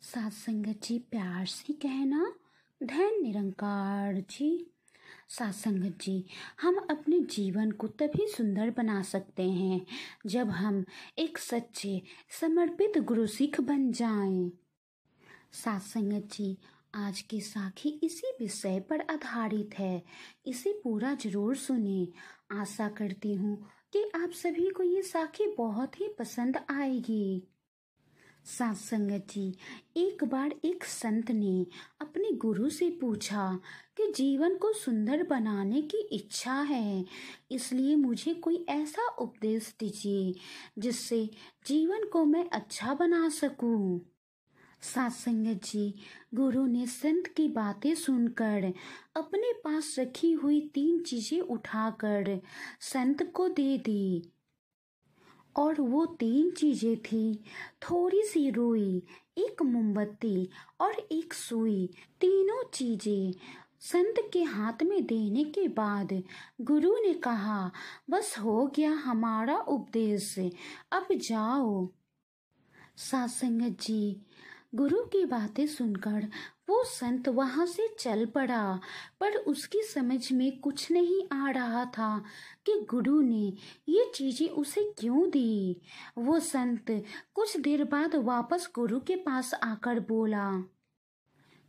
साथ संगत जी प्यार से कहना। धन निरंकार जी। साथ संगत जी, हम अपने जीवन को तभी सुंदर बना सकते हैं जब हम एक सच्चे समर्पित गुरु सिख बन जाएं। साथ संगत जी, आज की साखी इसी विषय पर आधारित है। इसे पूरा जरूर सुने। आशा करती हूँ कि आप सभी को ये साखी बहुत ही पसंद आएगी। साथ संगत जी, एक बार एक संत ने अपने गुरु से पूछा कि जीवन को सुंदर बनाने की इच्छा है, इसलिए मुझे कोई ऐसा उपदेश दीजिए जिससे जीवन को मैं अच्छा बना सकूं। साथ संगत जी, गुरु ने संत की बातें सुनकर अपने पास रखी हुई 3 चीजें उठाकर संत को दे दी। और वो 3 चीजें थी थोड़ी सी रुई, एक मोमबत्ती और एक सुई। तीनों चीजें संत के हाथ में देने के बाद गुरु ने कहा, बस हो गया हमारा उपदेश, अब जाओ। साथ संगत जी, गुरु की बातें सुनकर वो संत वहां से चल पड़ा, पर उसकी समझ में कुछ नहीं आ रहा था कि गुरु ने ये चीजें उसे क्यों दी। वो संत कुछ देर बाद वापस गुरु के पास आकर बोला,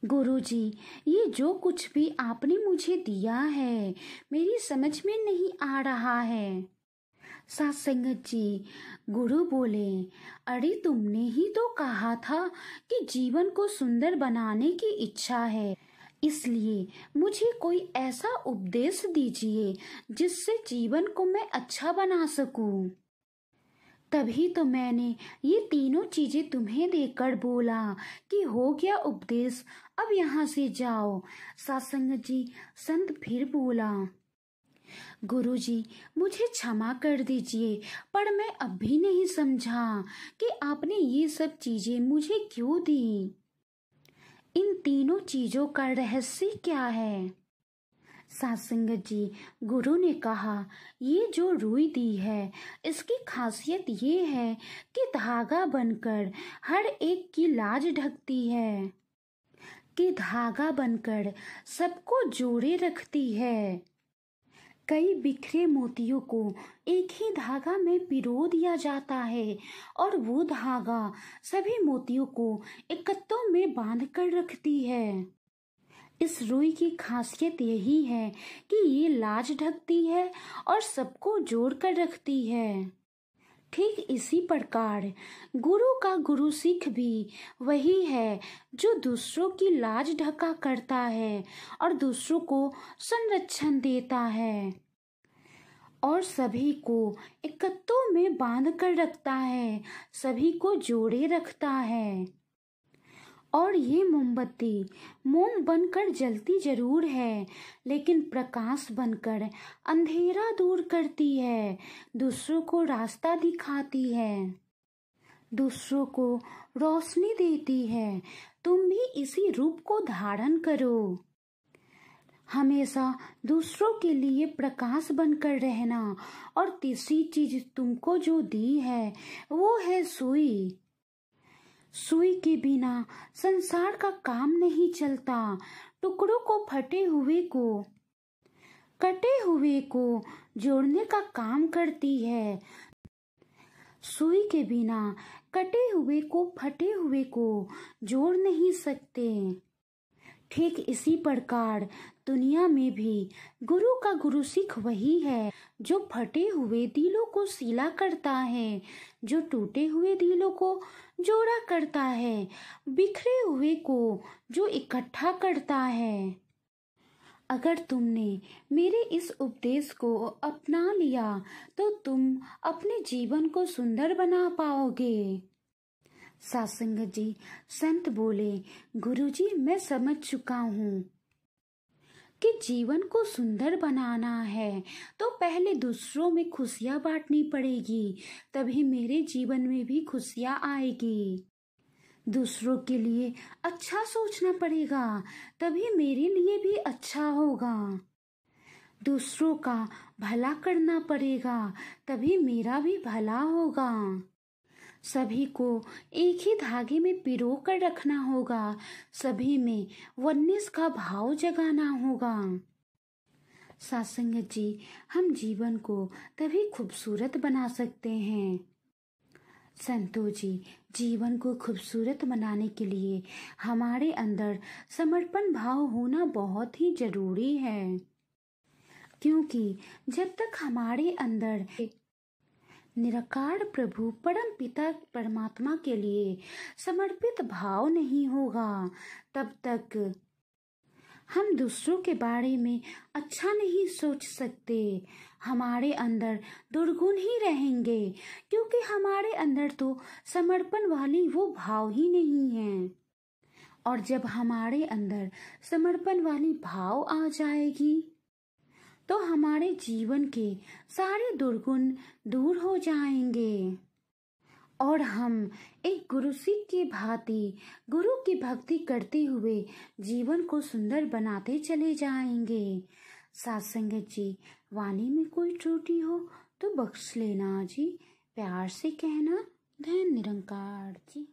गुरु जी, ये जो कुछ भी आपने मुझे दिया है मेरी समझ में नहीं आ रहा है। साथ संगत जी, गुरु बोले, अरे तुमने ही तो कहा था कि जीवन को सुंदर बनाने की इच्छा है, इसलिए मुझे कोई ऐसा उपदेश दीजिए जिससे जीवन को मैं अच्छा बना सकूं। तभी तो मैंने ये तीनों चीजें तुम्हें देकर बोला कि हो गया उपदेश, अब यहाँ से जाओ। साथ संगत जी, संत फिर बोला, गुरुजी, मुझे क्षमा कर दीजिए, पर मैं अब भी नहीं समझा कि आपने ये सब चीजें मुझे क्यों दी। इन तीनों चीजों का रहस्य क्या है? साथ संगत जी, गुरु ने कहा, ये जो रुई दी है इसकी खासियत ये है कि धागा बनकर हर एक की लाज ढकती है, कि धागा बनकर सबको जोड़े रखती है। कई बिखरे मोतियों को एक ही धागा में पिरो दिया जाता है और वो धागा सभी मोतियों को इकट्ठों में बांध कर रखती है। इस रुई की खासियत यही है कि ये लाज ढकती है और सबको जोड़ कर रखती है। ठीक इसी प्रकार गुरु का गुरु सिख भी वही है जो दूसरों की लाज ढका करता है और दूसरों को संरक्षण देता है और सभी को इकट्ठों में बांध कर रखता है, सभी को जोड़े रखता है। और ये मोमबत्ती मोम बनकर जलती जरूर है, लेकिन प्रकाश बनकर अंधेरा दूर करती है, दूसरों को रास्ता दिखाती है, दूसरों को रोशनी देती है। तुम भी इसी रूप को धारण करो, हमेशा दूसरों के लिए प्रकाश बनकर रहना। और तीसरी चीज तुमको जो दी है वो है सुई। सुई के बिना संसार का काम नहीं चलता। टुकड़ों को कटे हुए को जोड़ने का काम करती है। सुई के बिना कटे हुए को फटे हुए को जोड़ नहीं सकते। ठीक इसी प्रकार दुनिया में भी गुरु का गुरु सिख वही है जो फटे हुए दिलों को सीला करता है, जो टूटे हुए दिलों को जोड़ा करता है, बिखरे हुए को जो इकट्ठा करता है। अगर तुमने मेरे इस उपदेश को अपना लिया तो तुम अपने जीवन को सुंदर बना पाओगे। साथ संगत जी, संत बोले, गुरुजी, मैं समझ चुका हूँ कि जीवन को सुंदर बनाना है तो पहले दूसरों में खुशियाँ बांटनी पड़ेगी, तभी मेरे जीवन में भी खुशियाँ आएगी। दूसरों के लिए अच्छा सोचना पड़ेगा, तभी मेरे लिए भी अच्छा होगा। दूसरों का भला करना पड़ेगा, तभी मेरा भी भला होगा। सभी को एक ही धागे में पिरो कर रखना होगा। सभी में वननेस का भाव जगाना होगा। सत्संग जी, हम जीवन को तभी खूबसूरत बना सकते हैं। संतो जी, जीवन को खूबसूरत बनाने के लिए हमारे अंदर समर्पण भाव होना बहुत ही जरूरी है, क्योंकि जब तक हमारे अंदर निराकार प्रभु परम पिता परमात्मा के लिए समर्पित भाव नहीं होगा, तब तक हम दूसरों के बारे में अच्छा नहीं सोच सकते। हमारे अंदर दुर्गुण ही रहेंगे, क्योंकि हमारे अंदर तो समर्पण वाली वो भाव ही नहीं है। और जब हमारे अंदर समर्पण वाली भाव आ जाएगी तो हमारे जीवन के सारे दुर्गुण दूर हो जाएंगे और हम एक गुरु सिख की भांति गुरु की भक्ति करते हुए जीवन को सुंदर बनाते चले जाएंगे। सत्संग जी, वाणी में कोई त्रुटि हो तो बख्श लेना जी। प्यार से कहना, धन निरंकार जी।